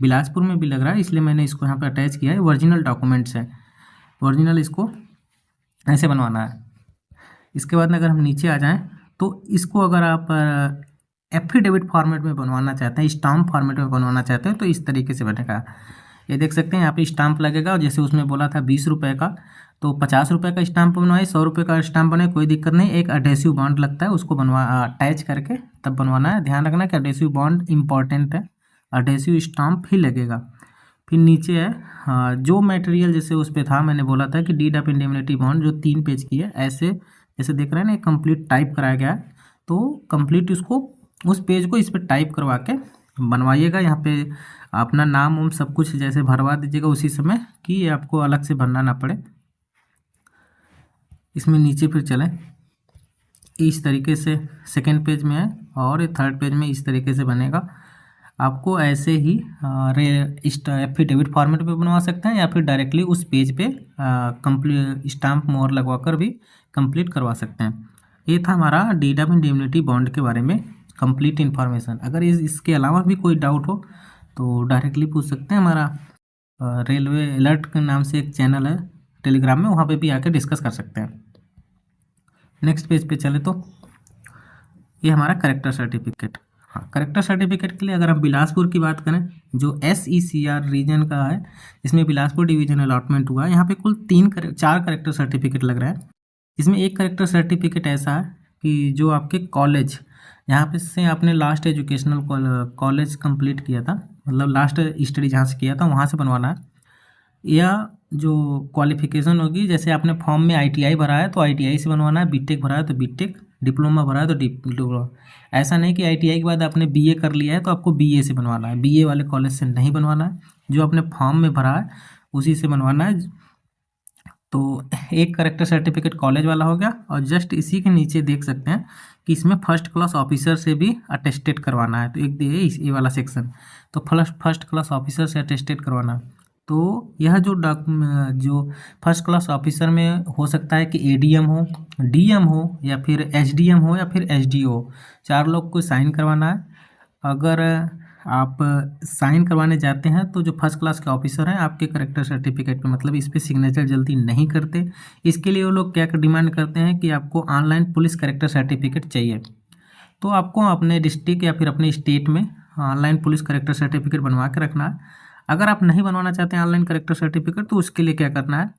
बिलासपुर में भी लग रहा है, इसलिए मैंने इसको यहाँ पे अटैच किया है। ओरिजिनल डॉक्यूमेंट्स है, ओरिजिनल इसको ऐसे बनवाना है। इसके बाद में अगर हम नीचे आ जाएं तो इसको अगर आप एफिडेविट फॉर्मेट में बनवाना चाहते हैं, स्टाम्प फॉर्मेट में बनवाना चाहते हैं तो इस तरीके से बनेगा। ये देख सकते हैं यहाँ पे स्टाम्प लगेगा, और जैसे उसमें बोला था 20 रुपये का, तो 50 रुपये का स्टाम्प बनवाए, 100 रुपये का स्टाम्प बने, कोई दिक्कत नहीं। एक एडहेसिव बॉन्ड लगता है, उसको बनवा अटैच करके तब बनवाना है। ध्यान रखना कि एडहेसिव बॉन्ड इंपॉर्टेंट है, एडहेसिव स्टाम्प ही लगेगा। फिर नीचे है जो मटेरियल जैसे उस पर था, मैंने बोला था कि डीड ऑफ इंडेमनिटी बॉन्ड जो 3 पेज की है, ऐसे जैसे देख रहे हैं ना कंप्लीट टाइप कराया गया है, तो कंप्लीट उसको उस पेज को इस पर टाइप करवा के बनवाइएगा। यहाँ पे अपना नाम उम सब कुछ जैसे भरवा दीजिएगा उसी समय, कि ये आपको अलग से भरना ना पड़े। इसमें नीचे फिर चलें, इस तरीके से सेकेंड पेज में है, और थर्ड पेज में इस तरीके से बनेगा। आपको ऐसे ही एफिडेविट फॉर्मेट में बनवा सकते हैं, या फिर डायरेक्टली उस पेज पे कंप्लीट स्टाम्प मोहर लगवा कर भी कंप्लीट करवा सकते हैं। ये था हमारा डीड ऑफ इंडेमनिटी बॉन्ड के बारे में कंप्लीट इन्फॉर्मेशन। अगर इसके अलावा भी कोई डाउट हो तो डायरेक्टली पूछ सकते हैं। हमारा रेलवे अलर्ट के नाम से एक चैनल है टेलीग्राम में, वहाँ पे भी आके डिस्कस कर सकते हैं। नेक्स्ट पेज पे चले तो ये हमारा करेक्टर सर्टिफिकेट। हाँ, करेक्टर सर्टिफिकेट के लिए अगर हम बिलासपुर की बात करें, जो SECR रीजन का है, इसमें बिलासपुर डिवीजन अलॉटमेंट हुआ है। यहाँ पे कुल 4 करेक्टर सर्टिफिकेट लग रहे हैं। इसमें एक करेक्टर सर्टिफिकेट ऐसा है कि जो आपके कॉलेज, यहाँ पे से आपने लास्ट एजुकेशनल कॉलेज कंप्लीट किया था, मतलब लास्ट स्टडी जहाँ से किया था वहाँ से बनवाना है। या जो क्वालिफिकेशन होगी, जैसे आपने फॉर्म में ITI भरा है तो ITI से बनवाना है, बीटेक भरा है तो बीटेक, डिप्लोमा भरा है तो डिप्लोमा। ऐसा नहीं कि ITI के बाद आपने BA कर लिया है तो आपको BA से बनवाना है, BA वाले कॉलेज से नहीं बनवाना है, जो आपने फॉर्म में भरा है उसी से बनवाना है। तो एक करेक्टर सर्टिफिकेट कॉलेज वाला हो गया, और जस्ट इसी के नीचे देख सकते हैं कि इसमें फर्स्ट क्लास ऑफिसर से भी अटेस्टेड करवाना है। तो एक ये वाला सेक्शन, तो फर्स्ट क्लास ऑफिसर से अटेस्टेड करवाना है। तो यह जो फर्स्ट क्लास ऑफिसर में हो सकता है कि ADM हो, DM हो, या फिर SDM हो, या फिर SDO हो, 4 लोग को साइन करवाना है। अगर आप साइन करवाने जाते हैं तो जो फर्स्ट क्लास के ऑफिसर हैं आपके करेक्टर सर्टिफिकेट पे, मतलब इस पर सिग्नेचर जल्दी नहीं करते। इसके लिए वो लोग क्या डिमांड करते हैं कि आपको ऑनलाइन पुलिस करेक्टर सर्टिफिकेट चाहिए। तो आपको अपने डिस्ट्रिक्ट या फिर अपने स्टेट में ऑनलाइन पुलिस करेक्टर सर्टिफिकेट बनवा के रखना है। अगर आप नहीं बनवाना चाहते हैं ऑनलाइन करेक्टर सर्टिफिकेट, तो उसके लिए क्या करना है,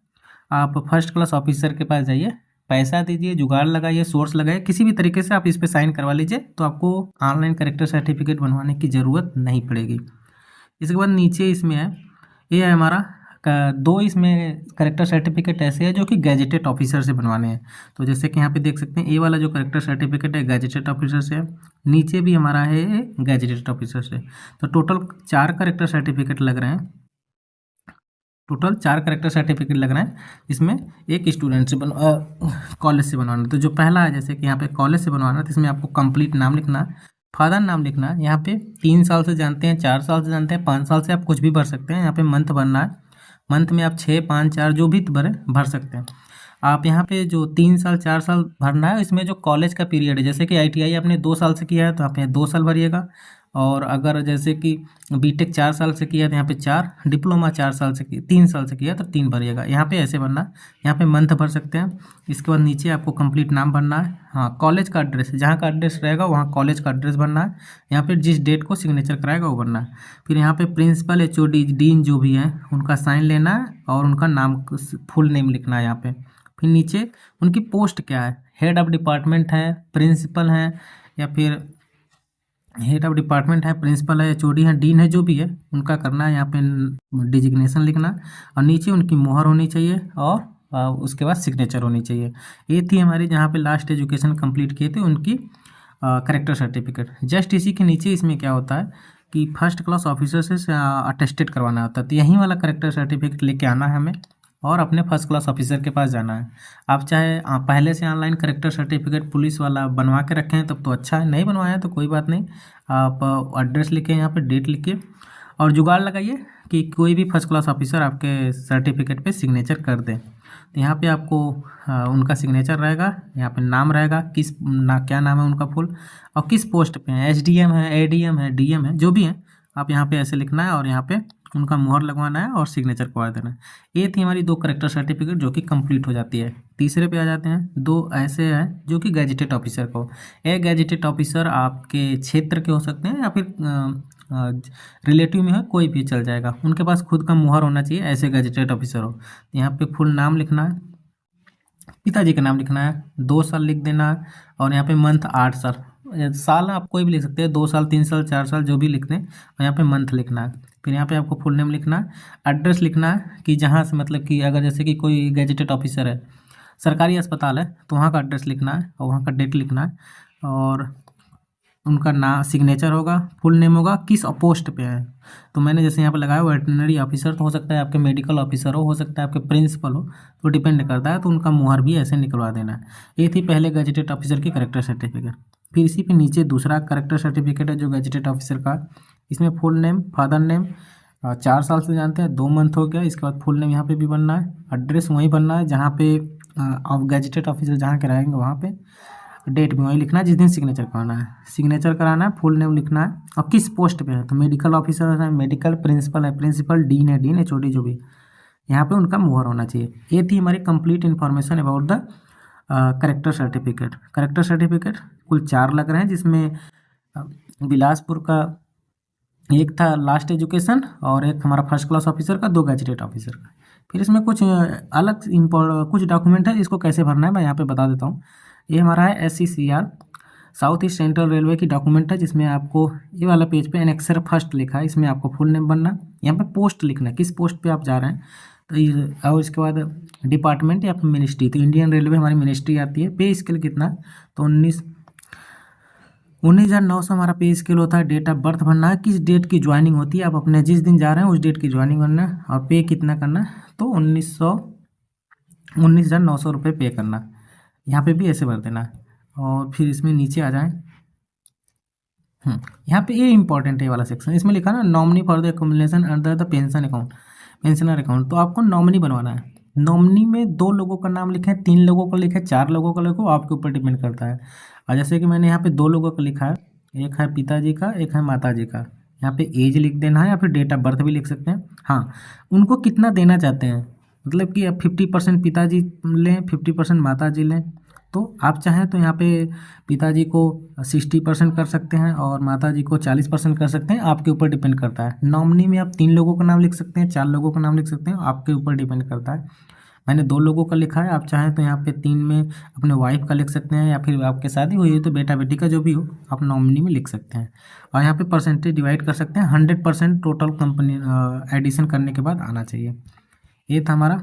आप फर्स्ट क्लास ऑफिसर के पास जाइए, पैसा दीजिए, जुगाड़ लगाइए, सोर्स लगाइए, किसी भी तरीके से आप इस पर साइन करवा लीजिए, तो आपको ऑनलाइन करेक्टर सर्टिफिकेट बनवाने की ज़रूरत नहीं पड़ेगी। इसके बाद नीचे इसमें है, ये है हमारा 2 इसमें करेक्टर सर्टिफिकेट ऐसे है जो कि गैजेटेड ऑफिसर से बनवाने हैं। तो जैसे कि यहाँ पे देख सकते हैं, ये वाला जो करेक्टर सर्टिफिकेट है गैजेटेड ऑफिसर से है, नीचे भी हमारा है गैजेटेड ऑफिसर से। तो टोटल 4 करेक्टर सर्टिफिकेट लग रहे हैं, टोटल 4 करेक्टर सर्टिफिकेट लग रहे हैं। इसमें एक स्टूडेंट से कॉलेज से बनवाना है। तो जो पहला है, जैसे कि यहाँ पे कॉलेज से बनवाना है, तो इसमें आपको कंप्लीट नाम लिखना है, फादर नाम लिखना है। यहाँ पे 3 साल से जानते हैं, 4 साल से जानते हैं, 5 साल से आप कुछ भी भर सकते हैं। यहाँ पे मंथ भरना है, मंथ में आप 6, 5, 4 जो भी भर सकते हैं। आप यहाँ पे जो 3 साल 4 साल भरना है, इसमें जो कॉलेज का पीरियड है, जैसे कि ITI आपने 2 साल से किया है तो आप यहाँ 2 साल भरिएगा, और अगर जैसे कि बीटेक 4 साल से किया तो यहाँ पे 4, डिप्लोमा 4 साल से किया, 3 साल से किया तो 3 भरिएगा। यहाँ पे ऐसे भरना, यहाँ पे मंथ भर सकते हैं। इसके बाद नीचे आपको कंप्लीट नाम भरना है, हाँ कॉलेज का एड्रेस, जहाँ का एड्रेस रहेगा वहाँ कॉलेज का एड्रेस भरना है। यहाँ पे जिस डेट को सिग्नेचर कराएगा वो भरना है। फिर यहाँ पे प्रिंसिपल, HOD, डीन जो भी है उनका साइन लेना है, और उनका नाम फुल नेम लिखना है यहाँ पे। फिर नीचे उनकी पोस्ट क्या है, हेड ऑफ डिपार्टमेंट है, प्रिंसिपल है, या फिर हेड ऑफ डिपार्टमेंट है, प्रिंसिपल है, HOD है, डीन है, जो भी है उनका करना है। यहाँ पे डिजिग्नेशन लिखना, और नीचे उनकी मोहर होनी चाहिए, और उसके बाद सिग्नेचर होनी चाहिए। ये थी हमारी जहाँ पे लास्ट एजुकेशन कंप्लीट किए थे उनकी करेक्टर सर्टिफिकेट। जस्ट इसी के नीचे इसमें क्या होता है कि फर्स्ट क्लास ऑफिसर से अटेस्टेड करवाना होता है। तो यही वाला करेक्टर सर्टिफिकेट लेके आना है हमें, और अपने फर्स्ट क्लास ऑफिसर के पास जाना है। आप चाहे पहले से ऑनलाइन करेक्टर सर्टिफिकेट पुलिस वाला बनवा के रखें तब तो अच्छा है, नहीं बनवाया तो कोई बात नहीं, आप एड्रेस लिखे, यहाँ पे डेट लिखिए, और जुगाड़ लगाइए कि कोई भी फर्स्ट क्लास ऑफिसर आपके सर्टिफिकेट पे सिग्नेचर कर दे। तो यहाँ पे आपको उनका सिग्नेचर रहेगा, यहाँ पे नाम रहेगा, क्या नाम है उनका फुल, और किस पोस्ट पे है, SDM है, ADM है, DM है, जो भी है आप यहाँ पे ऐसे लिखना है, और यहाँ पे उनका मुहर लगवाना है और सिग्नेचर करवा देना है। ये थी हमारी 2 करेक्टर सर्टिफिकेट जो कि कंप्लीट हो जाती है। तीसरे पे आ जाते हैं, 2 ऐसे हैं जो कि गैजेटेड ऑफिसर को। एक गैजेटेड ऑफिसर आपके क्षेत्र के हो सकते हैं या फिर रिलेटिव में है, कोई भी चल जाएगा। उनके पास खुद का मुहर होना चाहिए, ऐसे गैजेटेड ऑफिसर हो। यहाँ पे फुल नाम लिखना है, पिताजी का नाम लिखना है, 2 साल लिख देना है, और यहाँ पे मंथ 8 साल। साल आप कोई भी लिख सकते हैं, 2 साल 3 साल 4 साल जो भी लिख दें, और यहाँ पे मंथ लिखना है। फिर यहाँ पे आपको फुल नेम लिखना है, एड्रेस लिखना है कि जहाँ से, मतलब कि अगर जैसे कि कोई गैजेटेड ऑफिसर है, सरकारी अस्पताल है, तो वहाँ का एड्रेस लिखना है और वहाँ का डेट लिखना है, और उनका नाम सिग्नेचर होगा, फुल नेम होगा, किस पोस्ट पे है। तो मैंने जैसे यहाँ पे लगाया वेटरनरी ऑफिसर, तो हो सकता है आपके मेडिकल ऑफिसर हो सकता है आपके प्रिंसिपल हो, तो डिपेंड करता है। तो उनका मुहर भी ऐसे निकलवा देना है। ये थी पहले गैजेटेड ऑफिसर की करेक्टर सर्टिफिकेट। फिर इसी पे नीचे दूसरा करेक्टर सर्टिफिकेट है जो गैजेटेड ऑफिसर का। इसमें फुल नेम, फादर नेम, 4 साल से जानते हैं, 2 मंथ हो गया। इसके बाद फुल नेम यहाँ पे भी बनना है, एड्रेस वहीं बनना है जहाँ पे आप गैजेटेड ऑफिसर जहाँ के रहेंगे वहाँ पे, डेट भी वहीं लिखना है जिस दिन सिग्नेचर कराना है। सिग्नेचर कराना है, फुल नेम लिखना है, और किस पोस्ट पे है। तो मेडिकल ऑफिसर है, मेडिकल प्रिंसिपल है, प्रिंसिपल डीन है, डीन एचओडी जो भी, यहाँ पे उनका मुहर होना चाहिए। ये थी हमारी complete information about the character certificate. Character certificate कुल 4 लग रहे हैं, जिसमें बिलासपुर का एक था लास्ट एजुकेशन, और एक हमारा फर्स्ट क्लास ऑफिसर का, 2 गैजेटेड ऑफिसर का। फिर इसमें कुछ अलग कुछ डॉक्यूमेंट है, इसको कैसे भरना है मैं यहाँ पे बता देता हूँ। ये हमारा है SCCR, south east central railway की डॉक्यूमेंट है, जिसमें आपको ये वाला पेज पे एनेक्सर फर्स्ट लिखा है, इसमें आपको फुल नेम बनना, यहाँ पे पोस्ट लिखना है किस पोस्ट पे आप जा रहे हैं। तो ये, और इसके बाद डिपार्टमेंट या फिर मिनिस्ट्री। तो इंडियन रेलवे हमारी मिनिस्ट्री आती है। पे स्केल कितना, तो 19,900 हमारा पे स्केल होता है। डेट ऑफ बर्थ भरना है, किस डेट की ज्वाइनिंग होती है, आप अपने जिस दिन जा रहे हैं उस डेट की ज्वाइनिंग करना है, और पे कितना करना है, तो 19,900 रुपये पे करना। यहाँ पे भी ऐसे भर देना है। और फिर इसमें नीचे आ जाएं, यहाँ पे ये इंपॉर्टेंट है वाला सेक्शन, इसमें लिखा ना nominee for the accommodation under the pension account, pensioner account. तो आपको नॉमिनी बनवाना है। नॉमिनी में 2 लोगों का नाम लिखें, 3 लोगों का लिखें, 4 लोगों का लिखो, आपके ऊपर डिपेंड करता है। और जैसे कि मैंने यहाँ पे 2 लोगों का लिखा है, एक है पिताजी का, एक है माताजी का। यहाँ पे एज लिख देना है, या फिर डेट ऑफ बर्थ भी लिख सकते हैं। हाँ, उनको कितना देना चाहते हैं, मतलब कि अब 50% पिताजी लें, 50% माताजी लें। तो आप चाहें तो यहाँ पे पिताजी को 60% कर सकते हैं और माताजी को 40% कर सकते हैं, आपके ऊपर डिपेंड करता है। नॉमिनी में आप 3 लोगों का नाम लिख सकते हैं, 4 लोगों का नाम लिख सकते हैं, आपके ऊपर डिपेंड करता है। मैंने 2 लोगों का लिखा है, आप चाहें तो यहाँ पे 3 में अपने वाइफ का लिख सकते हैं, या फिर आपके शादी हुई है तो बेटा बेटी का जो भी हो आप नॉमिनी में लिख सकते हैं। और यहाँ पे परसेंटेज डिवाइड कर सकते हैं, 100% टोटल कंपनी एडिशन करने के बाद आना चाहिए। ये था हमारा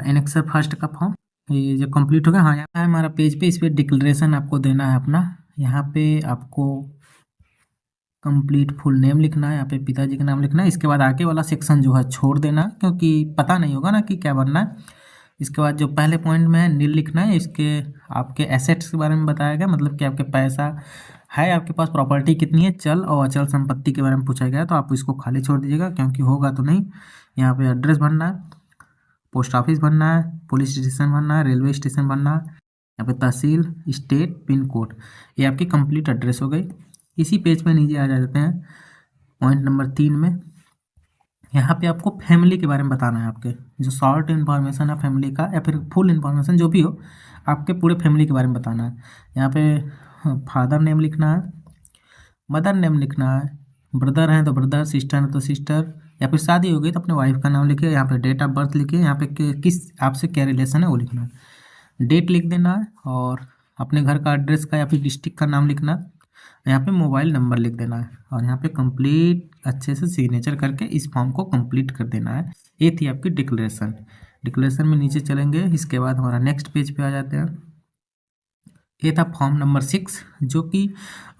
एनेक्सर फर्स्ट का फॉर्म, ये जो कंप्लीट हो गया। हाँ, यहाँ है हमारा पेज पे, इस पर डिक्लेरेशन आपको देना है अपना। यहाँ पे आपको कंप्लीट फुल नेम लिखना है, यहाँ पे पिताजी का नाम लिखना है। इसके बाद आगे वाला सेक्शन जो है छोड़ देना, क्योंकि पता नहीं होगा ना कि क्या बनना है। इसके बाद जो पहले पॉइंट में है नील लिखना है, इसके आपके एसेट्स के बारे में बताया गया, मतलब कि आपके पैसा है, आपके पास प्रॉपर्टी कितनी है, चल और अचल संपत्ति के बारे में पूछा गया, तो आप इसको खाली छोड़ दीजिएगा क्योंकि होगा तो नहीं। यहाँ पे एड्रेस भरना है, पोस्ट ऑफिस भरना है, पुलिस स्टेशन भरना है, रेलवे स्टेशन भरना है, यहाँ पे तहसील, स्टेट, पिन कोड। ये आपकी कंप्लीट एड्रेस हो गई। इसी पेज पे नीचे आ जाते हैं पॉइंट नंबर 3 में। यहाँ पे आपको फैमिली के बारे में बताना है, आपके जो शॉर्ट इन्फॉर्मेशन है फैमिली का, या फिर फुल इन्फॉर्मेशन जो भी हो, आपके पूरे फैमिली के बारे में बताना है। यहाँ पे फादर नेम लिखना है, मदर नेम लिखना है, ब्रदर हैं तो ब्रदर, सिस्टर है तो सिस्टर, या फिर शादी हो गई तो अपने वाइफ का नाम लिखिए। यहाँ पे डेट ऑफ बर्थ लिखिए, यहाँ पे किस आपसे क्या रिलेशन है वो लिखना है। डेट लिख देना है, और अपने घर का एड्रेस का या फिर डिस्ट्रिक्ट का नाम लिखना है। यहाँ पे मोबाइल नंबर लिख देना है, और यहाँ पे कंप्लीट अच्छे से सिग्नेचर करके इस फॉर्म को कंप्लीट कर देना है। ये थी आपकी डिक्लेरेशन। डिक्लेरेशन में नीचे चलेंगे, इसके बाद हमारा नेक्स्ट पेज पे आ जाते हैं। ये था फॉर्म नंबर 6, जो कि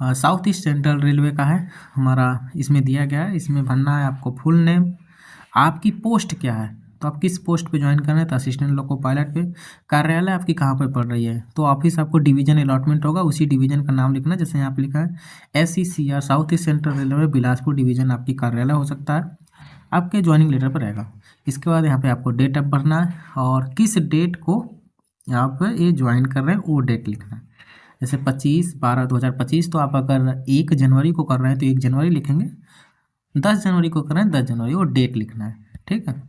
साउथ ईस्ट सेंट्रल रेलवे का है हमारा। इसमें दिया गया है, इसमें भरना है आपको फुल नेम, आपकी पोस्ट क्या है, तो आप किस पोस्ट पे ज्वाइन कर रहे हैं, तो असिस्टेंट लोको पायलट पे। कार्यालय आपकी कहाँ पर पड़ रही है, तो ऑफिस आपको डिवीजन अलॉटमेंट होगा, उसी डिवीजन का नाम लिखना, जैसे यहाँ पे लिखा है SCCR south east central railway Bilaspur division आपकी कार्यालय हो सकता है, आपके ज्वाइनिंग लेटर पर रहेगा। इसके बाद यहाँ पे आपको डेट ऑफ भरना है, और किस डेट को आप ये ज्वाइन कर रहे हैं वो डेट लिखना है। जैसे 25/12/2025, तो आप अगर 1 जनवरी को कर रहे हैं तो 1 जनवरी लिखेंगे, 10 जनवरी को कर रहे हैं, 10 जनवरी वो डेट लिखना है, ठीक है।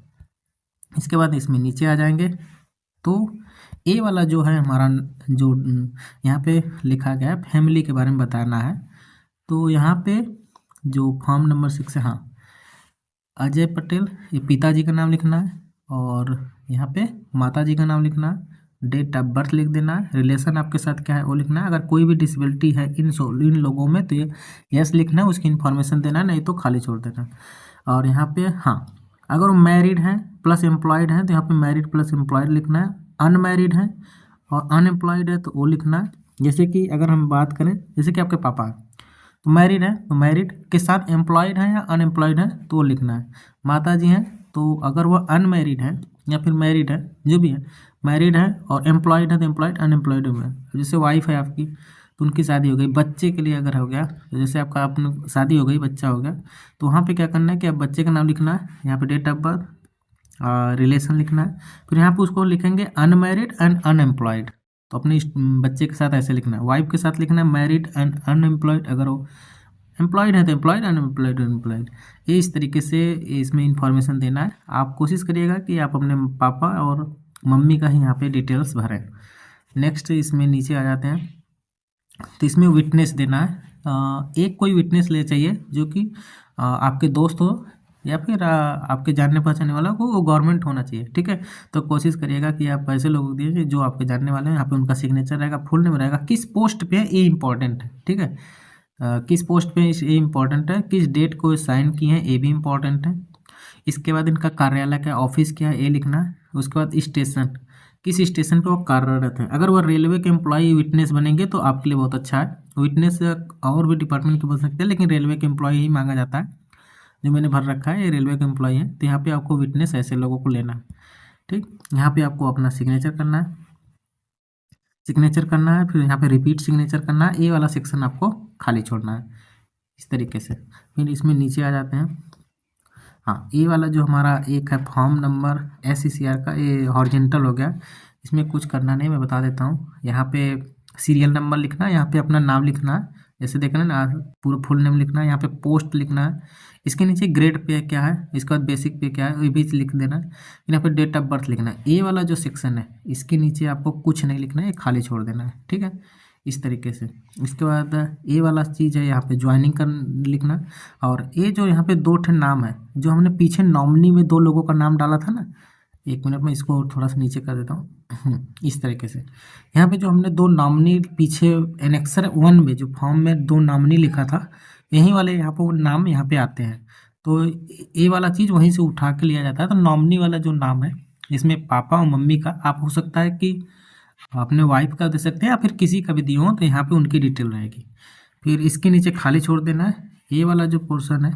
इसके बाद इसमें नीचे आ जाएंगे तो ए वाला जो है हमारा जो यहाँ पे लिखा गया है फैमिली के बारे में बताना है। तो यहाँ पे जो फॉर्म नंबर 6 है, हाँ, अजय पटेल, ये पिताजी का नाम लिखना है और यहाँ पे माताजी का नाम लिखना है, डेट ऑफ बर्थ लिख देना है, रिलेशन आपके साथ क्या है वो लिखना है। अगर कोई भी डिसेबिलिटी है इन लोगों में तो ये यस लिखना है, उसकी इन्फॉर्मेशन देना है, नहीं तो खाली छोड़ देना है। और यहाँ पे हाँ, अगर वो मैरिड है प्लस एम्प्लॉयड है तो यहाँ पे मैरिड प्लस एम्प्लॉयड लिखना है। अनमैरिड है और अनएम्प्लॉयड है तो वो लिखना है। जैसे कि अगर हम बात करें, जैसे कि आपके पापा हैं तो मैरिड है तो मैरिड के साथ एम्प्लॉयड है या अनएम्प्लॉयड है तो वो लिखना है। माता जी हैं तो अगर वह अनमैरिड है या फिर मैरिड है, जो भी है, मैरिड है और एम्प्लॉयड है तो एम्प्लॉयड अनएम्प्लॉयड है। जैसे वाइफ है आपकी तो उनकी शादी हो गई, बच्चे के लिए अगर हो गया तो जैसे आपका अपने शादी हो गई, बच्चा हो गया, तो वहाँ पे क्या करना है कि आप बच्चे का नाम लिखना है, यहाँ पे डेट ऑफ बर्थ, रिलेशन लिखना है, फिर यहाँ पे उसको लिखेंगे अनमैरिड एंड अनएम्प्लॉयड। तो अपने बच्चे के साथ ऐसे लिखना है, वाइफ के साथ लिखना है मैरिड एंड अनएम्प्लॉयड, अगर वो एम्प्लॉयड है तो एम्प्लॉयड, अनएम्प्लॉयड अनएम्प्लॉयड। ये इस तरीके से इसमें इंफॉर्मेशन देना है। आप कोशिश करिएगा कि आप अपने पापा और मम्मी का ही यहाँ पे डिटेल्स भरें। नेक्स्ट इसमें नीचे आ जाते हैं तो इसमें विटनेस देना है। एक कोई विटनेस ले चाहिए जो कि आपके दोस्त हो या फिर आपके जानने पहचानने वाला को, वो गवर्नमेंट होना चाहिए, ठीक है। तो कोशिश करिएगा कि आप ऐसे लोगों को दीजिए जो आपके जानने वाले हैं, यहाँ पे उनका सिग्नेचर रहेगा, फुल नेम रहेगा, किस पोस्ट पे है ये इंपॉर्टेंट है, ठीक है। किस पोस्ट पे ये इंपॉर्टेंट है, किस डेट को साइन किए हैं ये भी इंपॉर्टेंट है। इसके बाद इनका कार्यालय क्या, ऑफिस क्या है ये लिखना है। उसके बाद स्टेशन, किस स्टेशन पे वो कार्यरत है। अगर वो रेलवे के एम्प्लॉय विटनेस बनेंगे तो आपके लिए बहुत अच्छा है। विटनेस और भी डिपार्टमेंट के बन सकते हैं लेकिन रेलवे के एम्प्लॉय ही मांगा जाता है। जो मैंने भर रखा है ये रेलवे के एम्प्लॉय है, तो यहाँ पे आपको विटनेस ऐसे लोगों को लेना है, ठीक। यहाँ पे आपको अपना सिग्नेचर करना है, फिर यहाँ पे रिपीट सिग्नेचर करना है। ये वाला सेक्शन आपको खाली छोड़ना है इस तरीके से। फिर इसमें नीचे आ जाते हैं, हाँ, ये वाला जो हमारा एक है फॉर्म नंबर SCCR का, ये हॉरिजेंटल हो गया, इसमें कुछ करना नहीं, मैं बता देता हूँ। यहाँ पे सीरियल नंबर लिखना है, यहाँ पे अपना नाम लिखना है, जैसे देख रहे हैं ना, पूरा फुल नेम लिखना है, यहाँ पे पोस्ट लिखना है, इसके नीचे ग्रेड पे क्या है, इसके बाद बेसिक पे क्या है ये भी लिख देना है। यहाँ पे डेट ऑफ बर्थ लिखना है। ये वाला जो सेक्शन है इसके नीचे आपको कुछ नहीं लिखना है, ये खाली छोड़ देना है, ठीक है, इस तरीके से। इसके बाद ये वाला चीज़ है यहाँ पे ज्वाइनिंग कर लिखना। और ये जो यहाँ पे दो ठे नाम है, जो हमने पीछे नॉमिनी में दो लोगों का नाम डाला था ना, एक मिनट में इसको थोड़ा सा नीचे कर देता हूँ। इस तरीके से यहाँ पे जो हमने दो नॉमिनी पीछे एनेक्सर 1 में जो फॉर्म में दो नॉमिनी लिखा था, यही वाले यहाँ पे वो नाम यहाँ पे आते हैं। तो ये वाला चीज़ वहीं से उठा के लिया जाता है। तो नॉमिनी वाला जो नाम है इसमें पापा और मम्मी का, आप हो सकता है कि अपने वाइफ का दे सकते हैं या फिर किसी का भी दिए हो, तो यहाँ पे उनकी डिटेल रहेगी। फिर इसके नीचे खाली छोड़ देना है। ये वाला जो पोर्शन है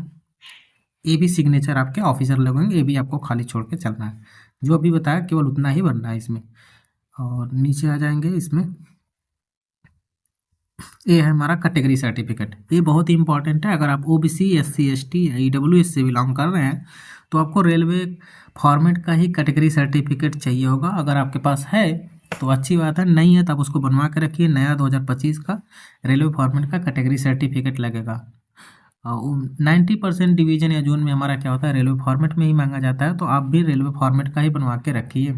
ये भी सिग्नेचर आपके ऑफिसर लगेंगे, ये भी आपको खाली छोड़ के चलना है। जो अभी बताया केवल उतना ही भरना है इसमें। और नीचे आ जाएंगे, इसमें ये है हमारा कैटेगरी सर्टिफिकेट। ये बहुत ही इंपॉर्टेंट है। अगर आप OBC SC ST या EWS से बिलोंग कर रहे हैं तो आपको रेलवे फॉर्मेट का ही कैटेगरी सर्टिफिकेट चाहिए होगा। अगर आपके पास है तो अच्छी बात है, नहीं है तो आप उसको बनवा के रखिए। नया 2025 का रेलवे फॉर्मेट का कैटेगरी सर्टिफिकेट लगेगा। 90% डिवीजन या जोन में हमारा क्या होता है, रेलवे फॉर्मेट में ही मांगा जाता है, तो आप भी रेलवे फॉर्मेट का ही बनवा के रखिए,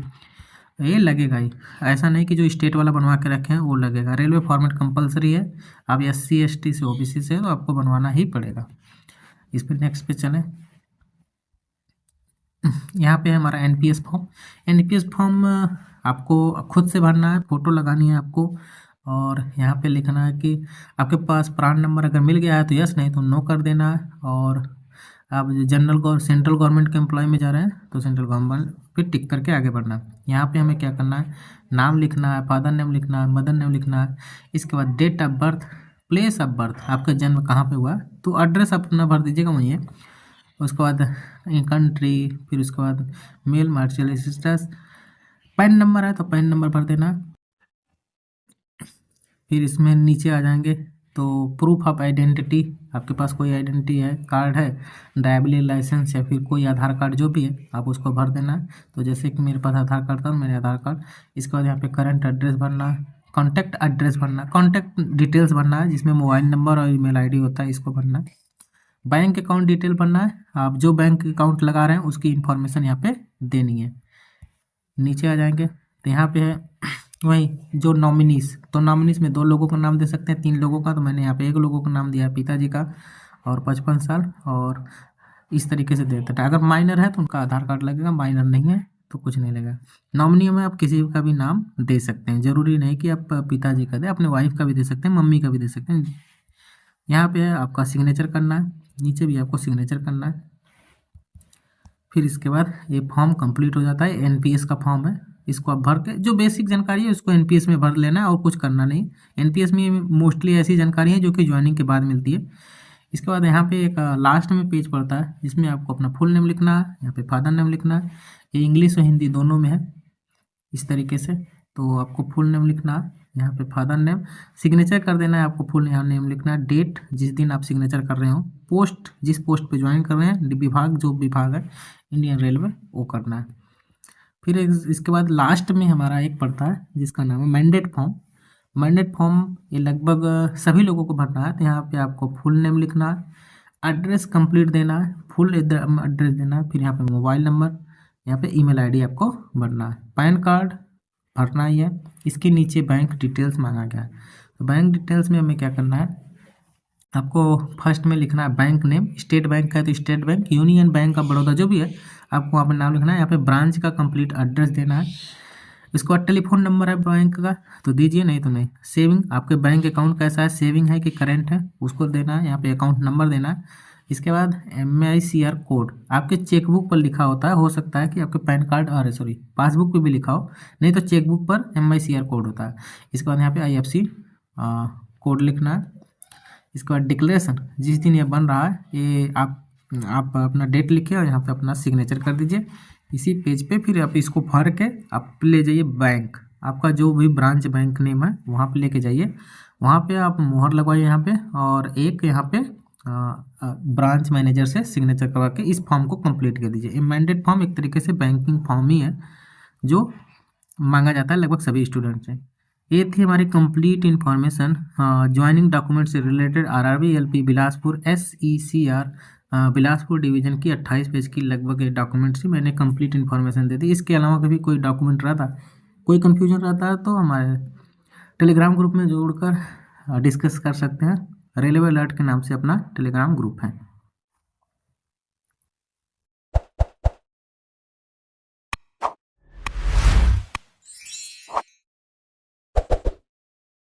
ये लगेगा ही। ऐसा नहीं कि जो स्टेट वाला बनवा के रखे हैं वो लगेगा। रेलवे फॉर्मेट कंपलसरी है। आप SC ST से OBC से तो आपको बनवाना ही पड़ेगा। इस पर नेक्स्ट पे चलें। यहाँ पे हमारा NPS फॉर्म। NPS फॉर्म आपको खुद से भरना है, फ़ोटो लगानी है आपको, और यहाँ पे लिखना है कि आपके पास प्रान नंबर अगर मिल गया है तो यस, नहीं तो नो कर देना है। और आप सेंट्रल गवर्नमेंट के एम्प्लॉय में जा रहे हैं तो सेंट्रल गवर्नमेंट पे टिक करके आगे बढ़ना है। यहाँ पे हमें क्या करना है, नाम लिखना है, फादर नेम लिखना है, मदर नेम लिखना है। इसके बाद date of birth, place of birth, आपका जन्म कहाँ पे हुआ, तो एड्रेस अपना भर दीजिएगा वहीं है। उसके बाद कंट्री, फिर उसके बाद male, marital status, PAN number है तो पैन नंबर भर देना। फिर इसमें नीचे आ जाएंगे तो प्रूफ ऑफ आइडेंटिटी, आपके पास कोई आइडेंटिटी है, कार्ड है, ड्राइविंग लाइसेंस या फिर कोई आधार कार्ड जो भी है आप उसको भर देना है। तो जैसे कि मेरे पास आधार कार्ड था, मेरे आधार कार्ड। इसके बाद यहाँ पे करंट एड्रेस भरना है, कॉन्टैक्ट एड्रेस भरना है, कॉन्टैक्ट डिटेल्स भरना है जिसमें मोबाइल नंबर और email ID होता है, इसको भरना है। बैंक अकाउंट डिटेल भरना है, आप जो बैंक अकाउंट लगा रहे हैं उसकी इन्फॉर्मेशन यहाँ पे देनी है। नीचे आ जाएंगे तो यहाँ पे है वही जो नॉमिनीस, तो नॉमिनीस में 2 लोगों का नाम दे सकते हैं, 3 लोगों का, तो मैंने यहाँ पे 1 लोगों का नाम दिया है, पिताजी का और 55 साल, और इस तरीके से देता है। अगर माइनर है तो उनका आधार कार्ड लगेगा, माइनर नहीं है तो कुछ नहीं लगेगा। नॉमिनी में आप किसी का भी नाम दे सकते हैं, जरूरी नहीं कि आप पिताजी का दें, अपने वाइफ का भी दे सकते हैं, मम्मी का भी दे सकते हैं। यहाँ पे आपका सिग्नेचर करना है, नीचे भी आपको सिग्नेचर करना है। फिर इसके बाद ये फॉर्म कंप्लीट हो जाता है, एनपीएस का फॉर्म है, इसको आप भर के जो बेसिक जानकारी है उसको एनपीएस में भर लेना है और कुछ करना नहीं। एनपीएस में मोस्टली ऐसी जानकारी है जो कि ज्वाइनिंग के बाद मिलती है। इसके बाद यहाँ पे एक लास्ट में पेज पड़ता है जिसमें आपको अपना फुल नेम लिखना है, यहाँ पे फादर नेम लिखना है, ये इंग्लिश और हिंदी दोनों में है इस तरीके से। तो आपको फुल नेम लिखना है, यहाँ पे फादर नेम, सिग्नेचर कर देना है, आपको फुल यहाँ नेम लिखना है, डेट जिस दिन आप सिग्नेचर कर रहे हो, पोस्ट जिस पोस्ट पे ज्वाइन कर रहे हैं, विभाग जो विभाग है इंडियन रेलवे वो करना है। फिर इसके बाद लास्ट में हमारा एक पड़ता है जिसका नाम है मैंडेट फॉर्म। मैंडेट फॉर्म ये लगभग सभी लोगों को भरना है। तो यहाँ पे आपको फुल नेम लिखना है, एड्रेस कंप्लीट देना है, फुल एड्रेस देना है, फिर यहाँ पे मोबाइल नंबर, यहाँ पे ईमेल आईडी आपको भरना है, पैन कार्ड भरना ही है। इसके नीचे बैंक डिटेल्स मांगा गया है, तो बैंक डिटेल्स में हमें क्या करना है, आपको फर्स्ट में लिखना है बैंक नेम, स्टेट बैंक का है तो state bank, union bank of Baroda जो भी है आपको वहाँ पर नाम लिखना है। यहाँ पे ब्रांच का कंप्लीट एड्रेस देना है। इसके बाद टेलीफोन नंबर है बैंक का तो दीजिए, नहीं तो नहीं। सेविंग, आपके बैंक अकाउंट कैसा है, सेविंग है कि करेंट है, उसको देना है। यहाँ पे अकाउंट नंबर देना है। इसके बाद MICR कोड आपके चेकबुक पर लिखा होता है, हो सकता है कि आपके पैन कार्ड अरे सॉरी पासबुक पे भी लिखा हो, नहीं तो चेकबुक पर MICR कोड होता है। इसके बाद यहाँ पे IFC कोड लिखना है। इसके बाद डिक्लेरेशन, जिस दिन ये बन रहा है ये आप अपना डेट लिखिए और यहाँ पे अपना सिग्नेचर कर दीजिए इसी पेज पे। फिर आप इसको भर के आप ले जाइए बैंक, आपका जो भी ब्रांच बैंक नेम है वहाँ पे लेके जाइए, वहाँ पे आप मोहर लगवाइए यहाँ पे, और एक यहाँ पे ब्रांच मैनेजर से सिग्नेचर करवा के इस फॉर्म को कंप्लीट कर दीजिए। मैंडेट फॉर्म एक तरीके से बैंकिंग फॉर्म ही है जो मांगा जाता है लगभग सभी स्टूडेंट से। ये थी हमारी कंप्लीट इन्फॉर्मेशन ज्वाइनिंग डॉक्यूमेंट से related RRB LP Bilaspur SECR Bilaspur division की 28 पेज की लगभग डॉक्यूमेंट्स ही मैंने कंप्लीट इन्फॉर्मेशन दे दी। इसके अलावा कभी कोई डॉक्यूमेंट रहता, कोई कन्फ्यूजन रहता है तो हमारे टेलीग्राम ग्रुप में जोड़कर डिस्कस कर सकते हैं। रेलवे अलर्ट के नाम से अपना टेलीग्राम ग्रुप है।